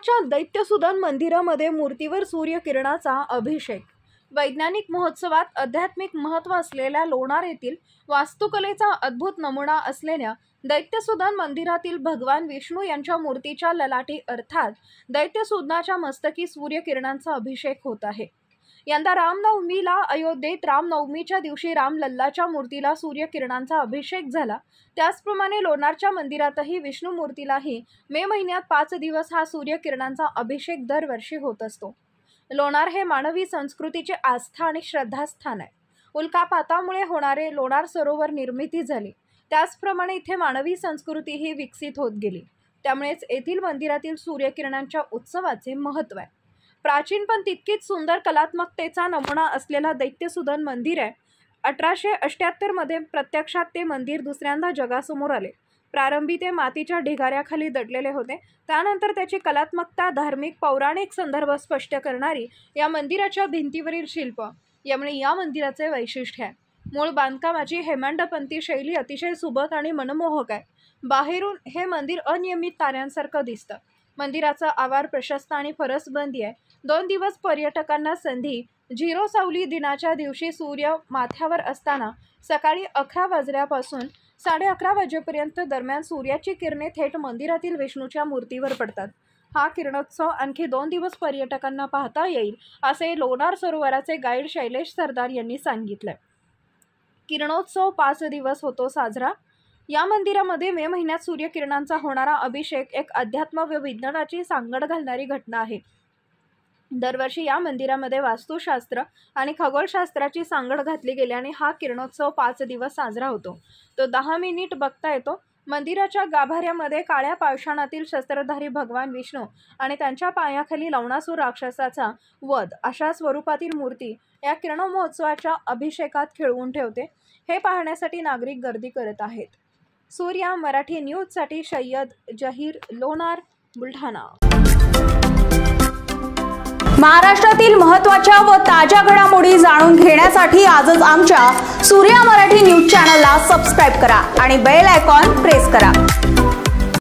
लोणारच्या दैत्यसुदन मंदिरामध्ये मूर्तीवर सूर्यकिरणाचा अभिषेक। वैज्ञानिक महोत्सवात आध्यात्मिक महत्त्व असलेल्या लोणार येथील वास्तुकलेचा अद्भुत नमुना असलेल्या दैत्यसुदन मंदिरातील भगवान विष्णू यांच्या मूर्तीच्या ललाटी अर्थात दैत्यसुदनाच्या मस्तकी सूर्यकिरणांचा अभिषेक होत आहे। यंदा रामनवमीला अयोध्येत रामनवमीच्या दिवशी रामलल्लाच्या मूर्तीला सूर्यकिरणांचा अभिषेक झाला। त्याचप्रमाणे लोणारच्या मंदिरातही विष्णू मूर्तीलाही मे महिन्यात 5 दिवस हा सूर्यकिरणांचा अभिषेक दरवर्षी होत असतो। लोणार हे मानवी संस्कृतीचे आस्था आणि श्रद्धास्थान आहे। उल्कापातामुळे होणारे लोणार सरोवर निर्मिती झाली, त्याचप्रमाणे इथे मानवी संस्कृतीही विकसित होत गेली। त्यामुळेच येथील मंदिरातील सूर्यकिरणांच्या उत्सवाचे महत्त्व आहे। प्राचीन पण तितकीच सुंदर कलात्मकतेचा नमुना असलेला दैत्यसुदन मंदिर आहे। 1878 मध्ये प्रत्यक्षात ते मंदिर दुसऱ्यांदा जगासमोर आले। प्रारंभी ते मातीच्या ढिगाऱ्याखाली दडलेले होते, त्यानंतर त्याची कलात्मकता, धार्मिक पौराणिक संदर्भ स्पष्ट करणारी या मंदिराच्या भिंतीवरील शिल्प यामुळे या मंदिराचे वैशिष्ट्य आहे। मूळ बांधकामाची हेमाडपंथी शैली अतिशय सुबक आणि मनमोहक आहे। बाहेरून हे मंदिर अनियमित ताऱ्यांसारखं दिसतं। मंदिराचा आवार प्रशस्त आणि फरसबंदी आहे। 2 दिवस पर्यटकांना संधी 0 सावली दिनाच्या दिवशी सूर्य माथ्यावर असताना सकाळी 11 वाजल्यापासून 11:30 वाजेपर्यंत दरम्यान सूर्याची किरणे थेट मंदिरातील विष्णूच्या मूर्तीवर पडतात। हा किरणोत्सव आणखी 2 दिवस पर्यटकांना पाहता येईल असे लोणार सरोवराचे गाईड शैलेश सरदार यांनी सांगितले। किरणोत्सव 5 दिवस होतो साजरा। या मंदिरामध्ये मे महिन्यात सूर्यकिरणांचा होणारा अभिषेक एक अध्यात्म व विज्ञानाची सांगड घालणारी घटना आहे। दरवर्षी या मंदिरामध्ये वास्तुशास्त्र आणि खगोलशास्त्राची सांगड घातली गेल्याने हा किरणोत्सव 5 दिवस साजरा होतो। तो 10 मिनिट बघता येतो। मंदिराच्या गाभाऱ्यामध्ये काळ्या पाषाणातील शस्त्रधारी भगवान विष्णू आणि त्यांच्या पायाखाली लवणासूर राक्षसाचा वध अशा स्वरूपातील मूर्ती या किरण महोत्सवाच्या अभिषेकात खिळवून ठेवते। हे पाहण्यासाठी नागरिक गर्दी करत आहेत। सूर्या मराठी न्यूजसाठी सय्यद जहीर, लोणार, बुलढाणा। महाराष्ट्रातील महत्त्वाच्या व ताज्या घडामोडी जाणून घेण्यासाठी आजच आमच्या सूर्या मराठी न्यूज चॅनलला सबस्क्राइब करा आणि बेल आयकॉन प्रेस करा।